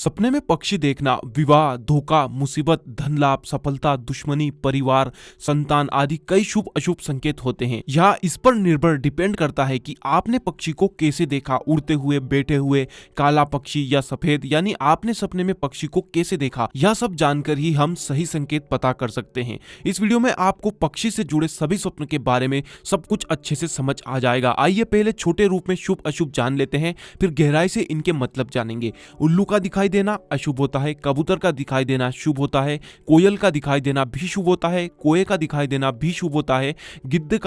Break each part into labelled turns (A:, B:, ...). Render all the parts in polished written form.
A: सपने में पक्षी देखना विवाह, धोखा, मुसीबत, धन लाभ, सफलता, दुश्मनी, परिवार, संतान आदि कई शुभ अशुभ संकेत होते हैं। यह इस पर निर्भर डिपेंड करता है कि आपने पक्षी को कैसे देखा, उड़ते हुए, बैठे हुए, काला पक्षी या सफेद, यानी आपने सपने में पक्षी को कैसे देखा। यह सब जानकर ही हम सही संकेत पता कर सकते हैं। इस वीडियो में आपको पक्षी से जुड़े सभी स्वप्न के बारे में सब कुछ अच्छे से समझ आ जाएगा। आइए पहले छोटे रूप में शुभ अशुभ जान लेते हैं, फिर गहराई से इनके मतलब जानेंगे। उल्लू का दिखाई देना अशुभ होता है, कबूतर का दिखाई देना शुभ होता है, कोयल का दिखाई देना भी शुभ होता है, कोए का दिखाई देना भी शुभ होता है, गिद्ध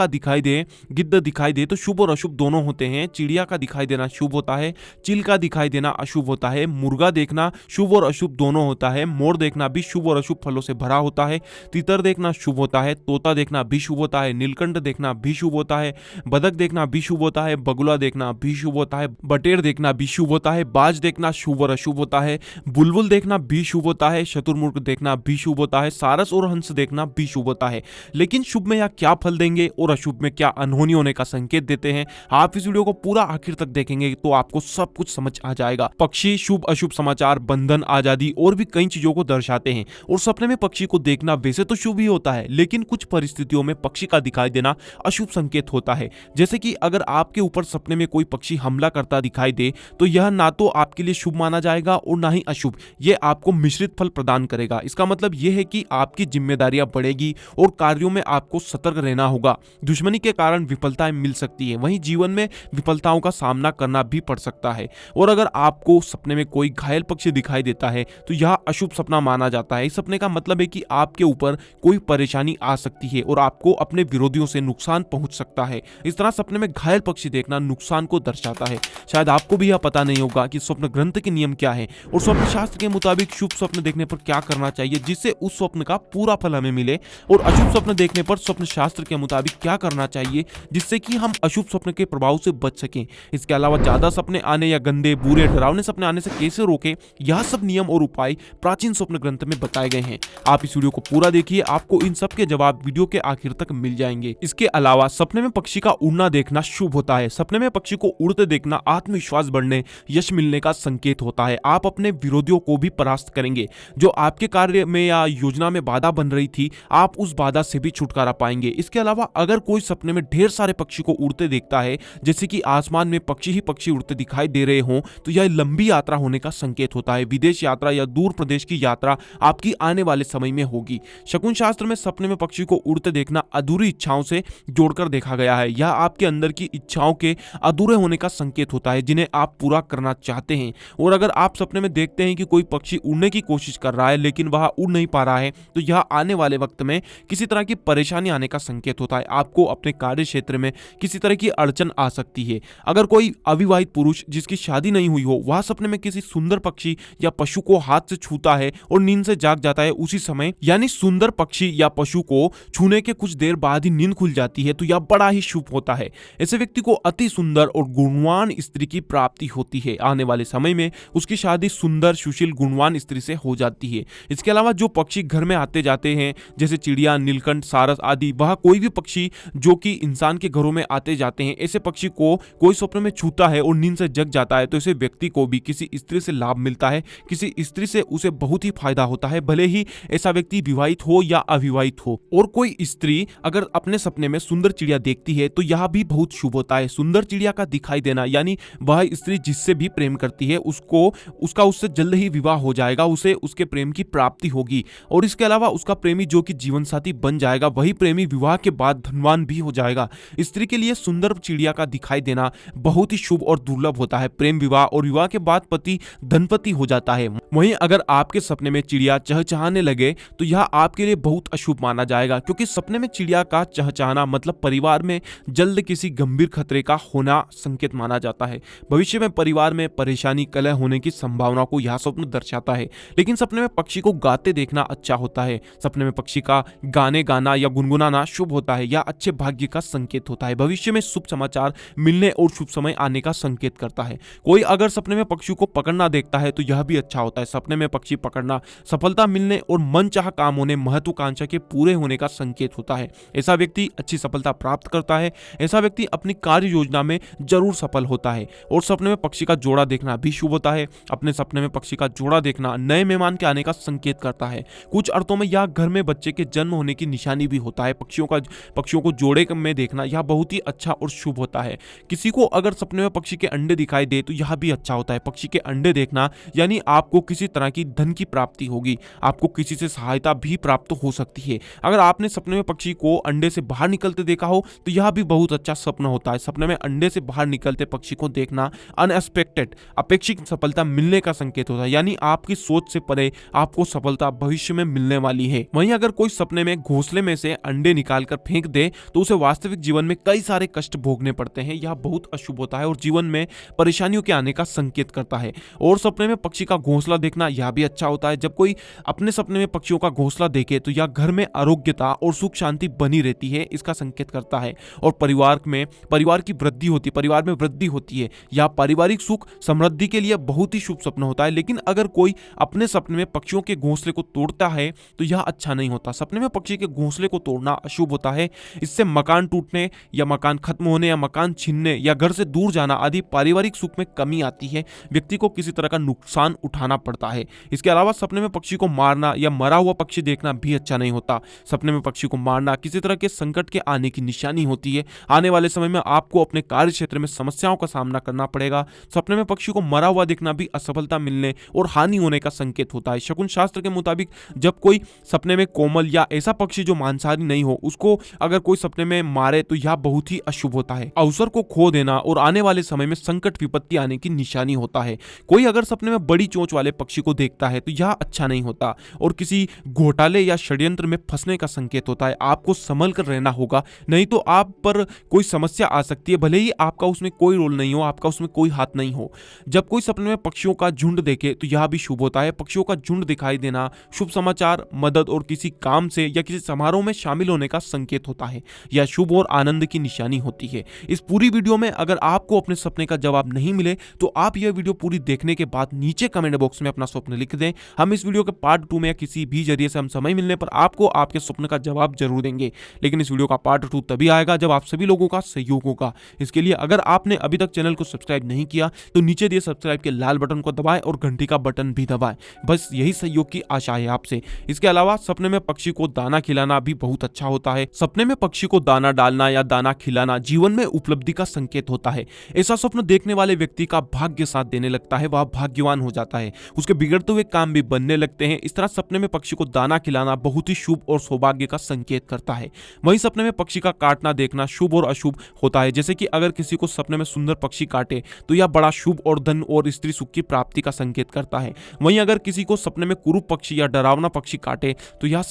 A: दिखाई दे तो शुभ और अशुभ दोनों होते हैं, चिड़िया का दिखाई देना शुभ होता है, चिल का दिखाई देना अशुभ होता है, मुर्गा देखना शुभ और अशुभ दोनों होता है, मोर देखना भी शुभ और अशुभ फलों से भरा होता है, तितर देखना शुभ होता है, तोता देखना भी शुभ होता है, नीलकंठ देखना भी शुभ होता है, बदक देखना भी शुभ होता है, बगुला देखना भी शुभ होता है, बटेर देखना भी शुभ होता है, बाज देखना शुभ और अशुभ होता है, बुलबुल देखना भी शुभ होता है, शुतुरमुर्ग देखना भी शुभ होता है, सारस और हंस देखना भी शुभ होता है। लेकिन शुभ में यह क्या फल देंगे और अशुभ में क्या अनहोनी होने का संकेत देते हैं, आप इस वीडियो को पूरा आखिर तक देखेंगे तो आपको सब कुछ समझ आ जाएगा। पक्षी शुभ अशुभ समाचार, बंधन, आजादी और भी कई चीजों को दर्शाते हैं। और सपने में पक्षी को देखना वैसे तो शुभ ही होता है, लेकिन कुछ परिस्थितियों में पक्षी का दिखाई देना अशुभ संकेत होता है। जैसे कि अगर आपके ऊपर सपने में कोई पक्षी हमला करता दिखाई दे तो यह ना तो आपके लिए शुभ माना जाएगा और ना ही अशुभ। यह आपको मिश्रित फल प्रदान करेगा। इसका मतलब यह है कि आपकी जिम्मेदारियां बढ़ेगी और कार्यों में आपको सतर्क रहना होगा। दुश्मनी के कारण विफलताएं मिल सकती है, वहीं जीवन में विफलताओं का सामना करना भी पड़ सकता है। और अगर आपको सपने में कोई घायल पक्षी दिखाई देता है तो यह अशुभ सपना माना जाता है। इस सपने का मतलब है कि आपके ऊपर कोई परेशानी आ सकती है और आपको अपने विरोधियों से नुकसान पहुंच सकता है। इस तरह सपने में घायल पक्षी देखना नुकसान को दर्शाता है। शायद आपको भी यह पता नहीं होगा कि स्वप्न ग्रंथ के नियम क्या है और स्वप्न शास्त्र के मुताबिक शुभ स्वप्न देखने पर क्या करना चाहिए जिससे उस स्वप्न का पूरा फल हमें मिले, और अशुभ स्वप्न देखने पर स्वप्न शास्त्र के मुताबिक क्या करना चाहिए जिससे कि हम अशुभ स्वप्न के प्रभाव से बच सकें। इसके अलावा ज्यादा सपने आने या गंदे, बुरे, डरावने सपने आने से कैसे रोकें, यह सब नियम और उपाय प्राचीन स्वप्न ग्रंथ में बताए गए हैं। आप इस वीडियो को पूरा देखिए, आपको इन सब के जवाब वीडियो के आखिर तक मिल जाएंगे। इसके अलावा सपने में पक्षी का उड़ना देखना शुभ होता है। सपने में पक्षी को उड़ते देखना आत्मविश्वास बढ़ने, यश मिलने का संकेत होता है। आप अपने विरोधियों को भी परास्त करेंगे। जो आपके कार्य में या योजना में बाधा बन रही थी, आप उस बाधा से भी छुटकारा पाएंगे। इसके अलावा अगर कोई सपने में ढेर सारे पक्षी को उड़ते देखता है, जैसे कि आसमान में पक्षी ही पक्षी उड़ते दिखाई दे रहे हों, तो यह लंबी यात्रा होने का संकेत होता है। विदेश यात्रा या दूर प्रदेश की यात्रा आपकी आने वाले समय में होगी। शकुन शास्त्र में सपने में पक्षी को उड़ते देखना अधूरी इच्छाओं से जोड़कर देखा गया है। यह आपके अंदर की इच्छाओं के अधूरे होने का संकेत होता है जिन्हें आप पूरा करना चाहते हैं। और अगर आप सपने में देखते हैं कि कोई पक्षी उड़ने की कोशिश कर रहा है लेकिन वह उड़ नहीं पा रहा है, तो यह आने वाले वक्त में किसी तरह की परेशानी आने का संकेत होता है। आपको अपने कार्य क्षेत्र में किसी तरह की अड़चन आ सकती है। अगर कोई अविवाहित पुरुष जिसकी शादी नहीं हुई हो, वह सपने में किसी सुंदर पक्षी या पशु को हाथ से छूता है और नींद से जाग जाता है उसी समय, यानी सुंदर पक्षी या पशु को छूने के कुछ देर बाद ही नींद खुल जाती है, तो यह बड़ा ही शुभ होता है। ऐसे व्यक्ति को अति सुंदर और गुणवान स्त्री की प्राप्ति होती है। आने वाले समय में उसकी शादी सुंदर, सुशील, गुणवान स्त्री से हो जाती है। इसके अलावा जो पक्षी घर में आते जाते हैं, जैसे चिड़िया, नीलकंठ, सारस आदि, वह कोई भी पक्षी जो कि इंसान के घरों में आते जाते हैं, ऐसे पक्षी को कोई स्वप्न में छूता है और नींद से जग जाता है, तो ऐसे व्यक्ति को भी किसी स्त्री से लाभ मिलता है। किसी स्त्री से उसे बहुत ही फायदा होता है, भले ही ऐसा व्यक्ति विवाहित हो या अविवाहित हो। और कोई स्त्री अगर अपने सपने में सुंदर चिड़िया देखती है तो यह भी बहुत शुभ होता है। सुंदर चिड़िया का दिखाई देना यानी वह स्त्री जिससे भी प्रेम करती है उसका उससे जल्द ही विवाह हो जाएगा, उसे उसके प्रेम की प्राप्ति होगी। और इसके अलावा उसका प्रेमी जो कि जीवन साथी बन जाएगा, वही प्रेमी विवाह के बाद धनवान भी हो जाएगा। स्त्री के लिए सुंदर चिड़िया का दिखाई देना बहुत ही शुभ और दुर्लभ होता है। प्रेम विवाह और विवाह के बाद पति धनपति हो जाता है। वहीं अगर आपके सपने में चिड़िया चहचहाने लगे तो यह आपके लिए बहुत अशुभ माना जाएगा, क्योंकि सपने में चिड़िया का चहचहाना मतलब परिवार में जल्द किसी गंभीर खतरे का होना संकेत माना जाता है। भविष्य में परिवार में परेशानी, कलह होने की संभावना को यह स्वप्न दर्शाता है। लेकिन सपने में पक्षी को गाते देखना अच्छा होता है। सपने में पक्षी का गाने गाना या गुनगुनाना शुभ होता है। यह अच्छे भाग्य का संकेत होता है। भविष्य में शुभ समाचार मिलने और शुभ समय आने का संकेत करता है। कोई अगर सपने में पक्षी को पकड़ना देखता है तो यह भी अच्छा होता है। सपने में पक्षी पकड़ना सफलता मिलने और मनचाहा काम होने, महत्वाकांक्षा के पूरे होने का संकेत होता है। ऐसा व्यक्ति अच्छी सफलता प्राप्त करता है। ऐसा व्यक्ति अपनी कार्य योजना में जरूर सफल होता है। और सपने में पक्षी का जोड़ा देखना भी शुभ होता है। अपने सपने में पक्षी का जोड़ा देखना नए मेहमान के आने का संकेत करता है। कुछ अर्थों में यह घर में बच्चे के जन्म होने की निशानी भी होता है। पक्षियों को जोड़े में देखना यह बहुत ही अच्छा और शुभ होता है। किसी को अगर सपने में पक्षी के अंडे दिखाई दे तो यह भी अच्छा होता है। पक्षी के अंडे देखना यानी आपको किसी तरह की धन की प्राप्ति होगी, आपको किसी से सहायता भी प्राप्त हो सकती है। अगर आपने सपने में पक्षी को अंडे से बाहर निकलते देखा हो तो यह भी बहुत अच्छा सपना होता है। सपने में अंडे से बाहर निकलते पक्षी को देखना अनएक्सपेक्टेड अपेक्षित सफलता मिलने का संकेत होता है, यानी आपकी सोच से परे आपको सफलता भविष्य में मिलने वाली है। वहीं अगर कोई सपने में घोंसले में से अंडे निकालकर फेंक दे तो उसे वास्तविक जीवन में कई सारे कष्ट भोगने पड़ते हैं। यह बहुत अशुभ होता है और जीवन में परेशानियों के आने का संकेत करता है। और सपने में पक्षी का घोंसला देखना यह भी अच्छा होता है। जब कोई अपने सपने में पक्षियों का घोंसला देखे तो यह घर में आरोग्यता और सुख शांति बनी रहती है, इसका संकेत करता है। और परिवार की वृद्धि होती है, परिवार में वृद्धि होती है। यह पारिवारिक सुख समृद्धि के लिए बहुत ही शुभ सपना होता है। लेकिन अगर कोई अपने सपने में पक्षियों के घोंसले को तोड़ता है तो यह अच्छा नहीं होता। सपने में पक्षी के घोंसले को तोड़ना अशुभ होता है। इससे मकान टूटने या मकान खत्म होने या मकान छीनने या घर से दूर जाना आदि पारिवारिक सुख में कमी आती है। व्यक्ति को किसी तरह का नुकसान उठाना पड़ता है। इसके अलावा सपने में पक्षी को मारना या मरा हुआ पक्षी देखना भी अच्छा नहीं होता। सपने में पक्षी को मारना किसी तरह के संकट के आने की निशानी होती है। आने वाले समय में आपको अपने कार्य क्षेत्र में समस्याओं का सामना करना पड़ेगा। सपने में पक्षी को मरा हुआ देखना भी असफलता मिलने और हानि होने का संकेत होता है। शकुन शास्त्र के मुताबिक जब कोई सपने में कोमल या ऐसा पक्षी जो मांसाहारी नहीं हो उसको अगर कोई सपने में मारे तो यह बहुत ही अशुभ होता है। अवसर को खो देना और आने वाले समय में संकट विपत्ति आने की निशानी होता है। कोई अगर सपने में बड़ी चोंच वाले पक्षी को देखता है तो यह अच्छा नहीं होता और किसी घोटाले या षड्यंत्र में फंसने का संकेत होता है। आपको संभल कर रहना होगा, नहीं तो आप पर कोई समस्या आ सकती है, भले ही आपका उसमें कोई रोल नहीं हो, आपका उसमें कोई हाथ नहीं हो। जब कोई सपने में पक्षियों का झुंड देखे तो यह भी शुभ होता है। पक्षियों का झुंड दिखाई देना शुभ समाचार, मदद और किसी काम से या किसी समारोह में शामिल होने का संकेत होता है। यह शुभ और आनंद की निशानी होती है। इस पूरी वीडियो में अगर आपको अपने सपने का जवाब नहीं मिले तो आप यह वीडियो पूरी देखने के बाद नीचे कमेंट बॉक्स में अपना स्वप्न लिख दें। हम इस वीडियो के पार्ट 2 में या किसी भी जरिए से हम समय मिलने पर आपको आपके स्वप्न का जवाब जरूर देंगे। लेकिन इस वीडियो का पार्ट 2 तभी आएगा जब आप सभी लोगों का सहयोग होगा। इसके लिए अगर आपने अभी तक चैनल को सब्सक्राइब नहीं किया तो नीचे दिए सब्सक्राइब के लाल बटन को दबाएं और घंटी का बटन भी दबाएं। बस यही सहयोग की आशा है आपसे। इसके अलावा सपने में पक्षी को दाना खिलाना भी बहुत अच्छा होता है। सपने में पक्षी को दाना डालना या दाना खिलाना जीवन में उपलब्धि का संकेत होता है। ऐसा स्वप्न देखने वाले व्यक्ति का भाग्य साथ देने लगता है, वह भाग्यवान हो जाता है, उसके बिगड़ते हुए काम भी बनने लगते हैं। इस तरह सपने में पक्षी को दाना खिलाना बहुत ही शुभ और सौभाग्य का संकेत करता है। वहीं सपने में पक्षी का काटना देखना शुभ और अशुभ होता है। जैसे कि अगर किसी को सपने में सुंदर पक्षी काटे तो यह बड़ा शुभ और धन और स्त्री सुख की प्राप्ति का संकेत करता है। वहीं अगर किसी को सपने में कुरूप पक्षी या डरावना पक्षी काटे तो यह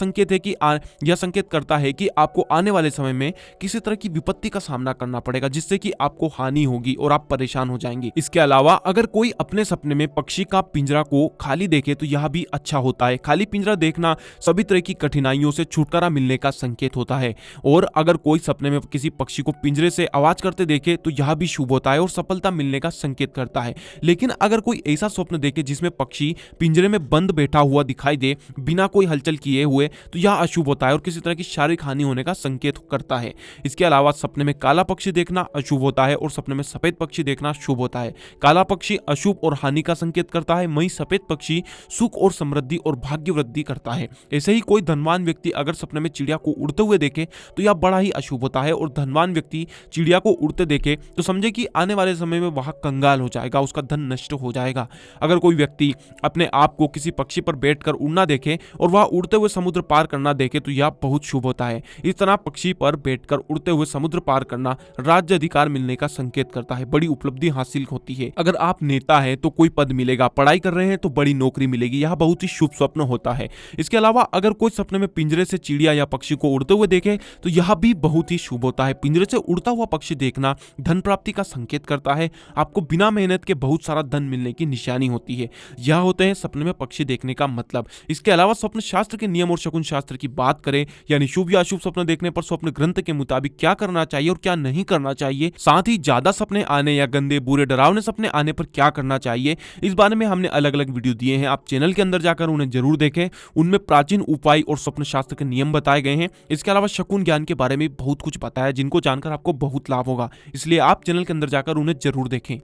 A: संकेत करता है कि आपको आने वाले समय में किसी तरह की विपत्ति का सामना करना पड़ेगा, जिससे कि आपको हानि होगी और आप परेशान हो जाएंगे। इसके अलावा अगर कोई अपने सपने में पक्षी का पिंजरा को खाली देखे तो यह भी अच्छा होता है। खाली पिंजरा देखना सभी तरह की कठिनाइयों से छुटकारा मिलने का संकेत होता है। और अगर कोई सपने में किसी पक्षी को पिंजरे से आवाज करते देखे तो यह भी शुभ होता है और सफलता मिलने का संकेत करता है। लेकिन अगर कोई ऐसा स्वप्न देखे जिसमें पक्षी पिंजरे में बंद बैठा हुआ दिखाई दे बिना कोई हलचल किए हुए तो यह अशुभ होता है और किसी तरह की शारीरिक हानि होने का संकेत करता है। इसके अलावा सपने में काला पक्षी देखना अशुभ होता है और सपने में सफेद पक्षी देखना शुभ होता है। काला पक्षी अशुभ और हानि का संकेत करता है, वहीं सफेद पक्षी सुख और समृद्धि और भाग्य वृद्धि करता है। ऐसे ही कोई धनवान व्यक्ति अगर सपने में चिड़िया को उड़ते हुए देखे तो यह बड़ा ही अशुभ होता है और धनवान व्यक्ति चिड़िया को उड़ते देखे तो समझे कि आने वाले समय में वह कंगाल हो जाएगा, उसका धन नष्ट हो जाएगा। अगर कोई व्यक्ति अपने आप को किसी पक्षी पर बैठकर उड़ना देखे और वह उड़ते हुए समुद्र पार करना देखे तो यह बहुत शुभ होता है। इस तरह पक्षी पर बैठकर उड़ते हुए समुद्र पार करना राज्य अधिकार मिलने का संकेत करता है, बड़ी उपलब्धि हासिल होती है। अगर आप नेता है तो कोई पद मिलेगा, पढ़ाई कर रहे हैं तो बड़ी नौकरी मिलेगी, यह बहुत ही शुभ स्वप्न होता है। इसके अलावा अगर कोई सपने में पिंजरे से चिड़िया या पक्षी को उड़ते हुए देखे तो यह भी बहुत ही शुभ होता है। पिंजरे से उड़ता हुआ पक्षी देखना धन प्राप्ति का संकेत करता है, आपको बिना मेहनत के बहुत सारा धन मिलने की निशानी होती है। यह होते हैं सपने में पक्षी देखने का मतलब। इसके अलावा स्वप्न शास्त्र के नियम और शकुन शास्त्र की बात करें यानी शुभ या अशुभ सपने देखने पर स्वप्न ग्रंथ के मुताबिक क्या करना चाहिए और क्या नहीं करना चाहिए, साथ ही ज्यादा सपने आने या गंदे बुरे डरावने सपने आने पर क्या करना चाहिए, इस बारे में हमने अलग अलग वीडियो दिए हैं। आप चैनल के अंदर जाकर उन्हें जरूर देखें, उनमें प्राचीन उपाय और स्वप्न शास्त्र के नियम बताए गए हैं। इसके अलावा शकुन ज्ञान के बारे में बहुत कुछ बताया जिनको जानकर आपको बहुत लाभ होगा, इसलिए आप चैनल के अंदर जाकर उन्हें जरूर देखें।